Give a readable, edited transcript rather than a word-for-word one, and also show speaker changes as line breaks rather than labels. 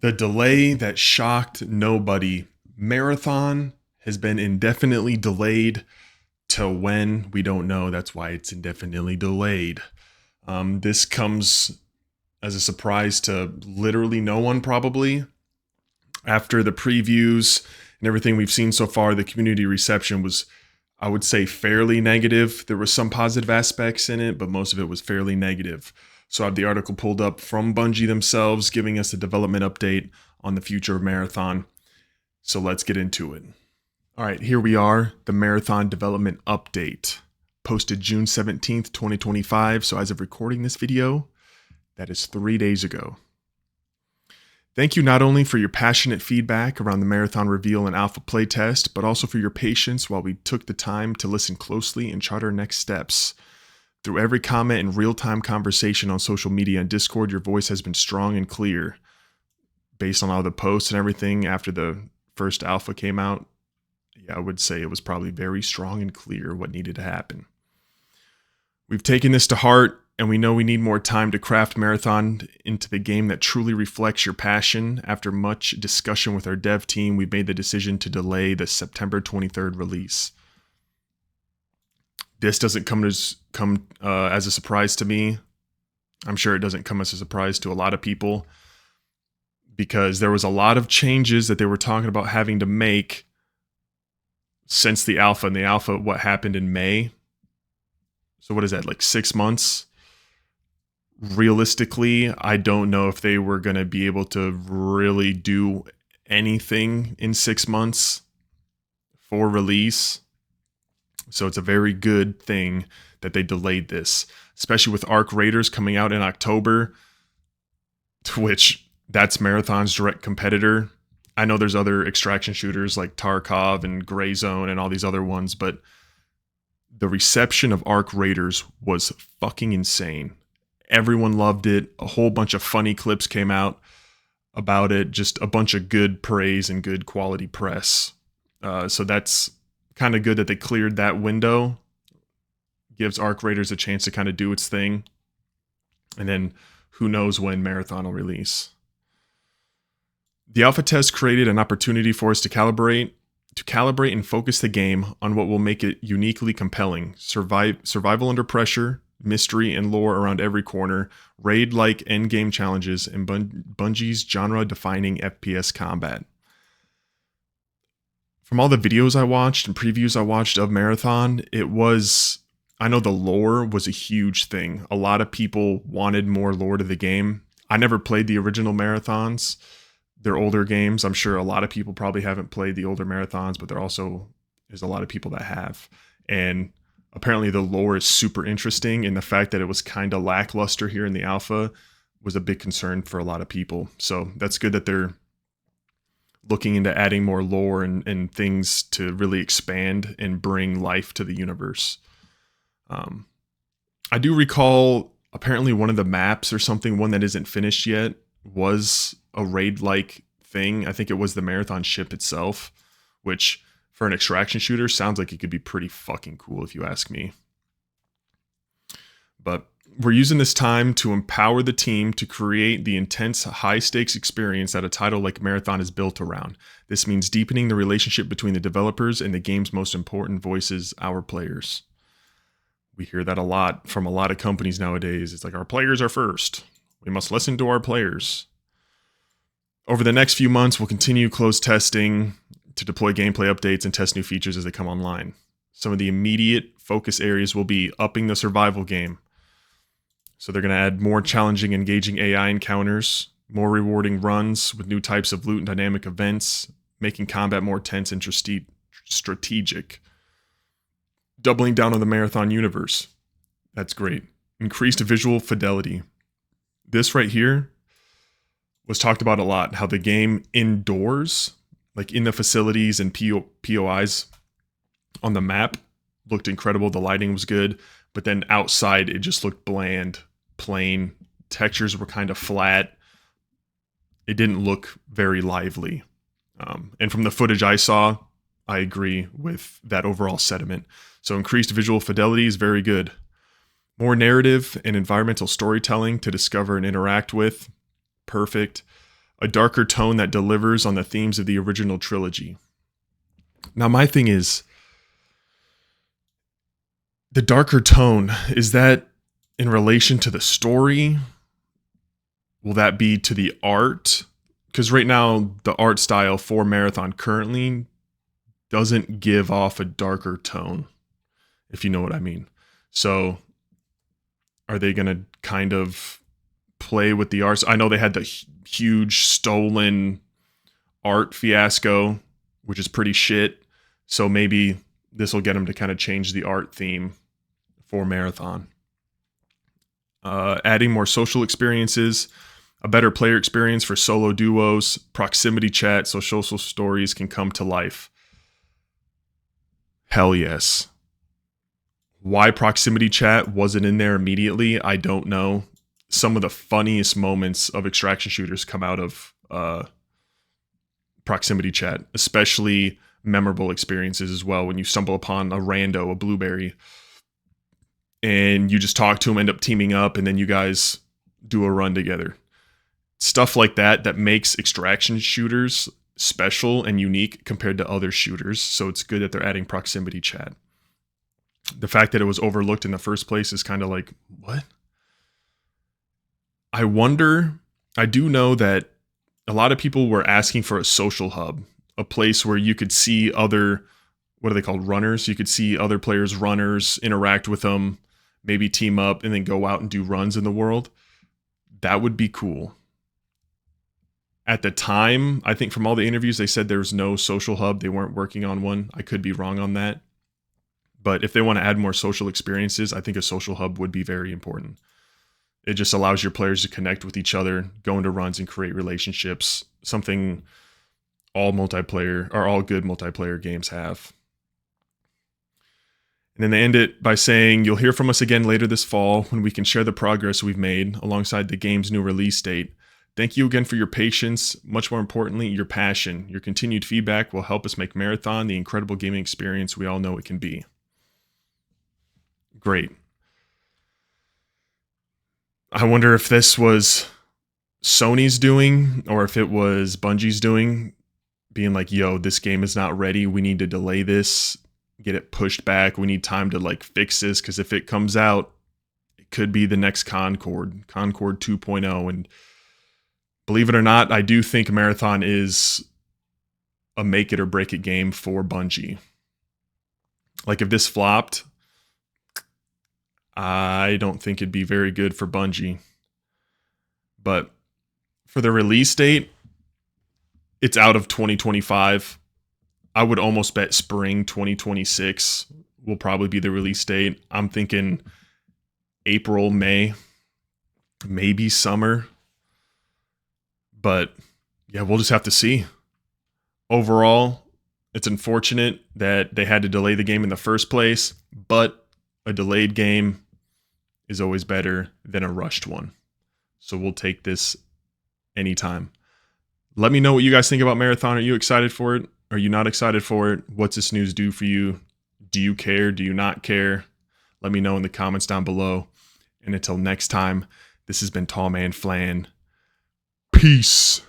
The delay that shocked nobody. Marathon has been indefinitely delayed to when we don't know. That's why it's indefinitely delayed. This comes as a surprise to literally no one, probably. After the previews and everything we've seen so far, the community reception was, I would say, fairly negative. There were some positive aspects in it, but most of it was fairly negative. So I have the article pulled up from Bungie themselves, giving us a development update on the future of Marathon. So let's get into it. All right, here we are, the Marathon development update, posted June 17th, 2025. So as of recording this video, that is 3 days ago. Thank you not only for your passionate feedback around the Marathon reveal and alpha playtest, but also for your patience while we took the time to listen closely and chart our next steps. Through every comment and real-time conversation on social media and Discord, your voice has been strong and clear. Based on all the posts and everything after the first alpha came out, yeah, I would say it was probably very strong and clear what needed to happen. We've taken this to heart, and we know we need more time to craft Marathon into the game that truly reflects your passion. After much discussion with our dev team, we made the decision to delay the September 23rd release. This doesn't come as a surprise to me. I'm sure it doesn't come as a surprise to a lot of people, because there was a lot of changes that they were talking about having to make since the alpha. And the alpha, what happened in May? So what is that, like 6 months? Realistically, I don't know if they were going to be able to really do anything in 6 months for release. So it's a very good thing that they delayed this, especially with Arc Raiders coming out in October, to which that's Marathon's direct competitor. I know there's other extraction shooters like Tarkov and Gray Zone and all these other ones, but the reception of Arc Raiders was fucking insane. Everyone loved it. A whole bunch of funny clips came out about it. Just a bunch of good praise and good quality press. So that's kind of good that they cleared that window. Gives Arc Raiders a chance to kind of do its thing. And then who knows when Marathon will release. The alpha test created an opportunity for us to calibrate and focus the game on what will make it uniquely compelling. Survival under pressure, mystery and lore around every corner, raid-like endgame challenges, and Bungie's genre-defining FPS combat. From all the videos I watched and previews I watched of Marathon, I know the lore was a huge thing. A lot of people wanted more lore to the game. I never played the original Marathons. They're older games. I'm sure a lot of people probably haven't played the older Marathons, but there's a lot of people that have. And apparently the lore is super interesting, and the fact that it was kind of lackluster here in the alpha was a big concern for a lot of people. So that's good that they're looking into adding more lore and things to really expand and bring life to the universe. I do recall apparently one of the maps or something, one that isn't finished yet, was a raid-like thing. I think it was the Marathon ship itself, which for an extraction shooter sounds like it could be pretty fucking cool if you ask me. But we're using this time to empower the team to create the intense, high-stakes experience that a title like Marathon is built around. This means deepening the relationship between the developers and the game's most important voices, our players. We hear that a lot from a lot of companies nowadays. It's like, our players are first. We must listen to our players. Over the next few months, we'll continue closed testing to deploy gameplay updates and test new features as they come online. Some of the immediate focus areas will be upping the survival game. So they're going to add more challenging, engaging AI encounters, more rewarding runs with new types of loot and dynamic events, making combat more tense and strategic. Doubling down on the Marathon universe. That's great. Increased visual fidelity. This right here was talked about a lot, how the game indoors, like in the facilities and POIs on the map, looked incredible. The lighting was good, but then outside it just looked bland, plain. Textures were kind of flat. It didn't look very lively. And from the footage I saw, I agree with that overall sentiment. So increased visual fidelity is very good. More narrative and environmental storytelling to discover and interact with. Perfect. a darker tone that delivers on the themes of the original trilogy. Now, my thing is, the darker tone, is that in relation to the story? Will that be to the art? Because right now, the art style for Marathon currently doesn't give off a darker tone, if you know what I mean. So are they going to kind of play with the arts? I know they had the huge stolen art fiasco, which is pretty shit. So maybe this will get them to kind of change the art theme for Marathon. Adding more social experiences, a better player experience for solo duos, proximity chat so social stories can come to life. Hell yes. Why proximity chat wasn't in there immediately, I don't know. Some of the funniest moments of extraction shooters come out of proximity chat, especially memorable experiences as well. When you stumble upon a rando, a blueberry, and you just talk to him, end up teaming up, and then you guys do a run together. Stuff like that makes extraction shooters special and unique compared to other shooters. So it's good that they're adding proximity chat. The fact that it was overlooked in the first place is kind of like, what? I wonder, I do know that a lot of people were asking for a social hub, a place where you could see other, what are they called, runners? You could see other players' runners, interact with them, maybe team up, and then go out and do runs in the world. That would be cool. At the time, I think from all the interviews, they said there was no social hub. They weren't working on one. I could be wrong on that. But if they want to add more social experiences, I think a social hub would be very important. It just allows your players to connect with each other, go into runs and create relationships, something all multiplayer or all good multiplayer games have. And then they end it by saying, you'll hear from us again later this fall when we can share the progress we've made alongside the game's new release date. Thank you again for your patience. Much more importantly, your passion. Your continued feedback will help us make Marathon the incredible gaming experience we all know it can be. Great. I wonder if this was Sony's doing or if it was Bungie's doing, being like, yo, this game is not ready. We need to delay this, get it pushed back. We need time to like fix this, because if it comes out, it could be the next Concord 2.0. And believe it or not, I do think Marathon is a make it or break it game for Bungie. Like if this flopped, I don't think it'd be very good for Bungie. But for the release date, it's out of 2025. I would almost bet spring 2026 will probably be the release date. I'm thinking April, May, maybe summer. But yeah, we'll just have to see. Overall, it's unfortunate that they had to delay the game in the first place, but a delayed game is always better than a rushed one. So we'll take this anytime. Let me know what you guys think about Marathon. Are you excited for it? Are you not excited for it? What's this news do for you? Do you care? Do you not care? Let me know in the comments down below. And until next time, this has been Tall Man Flan. Peace.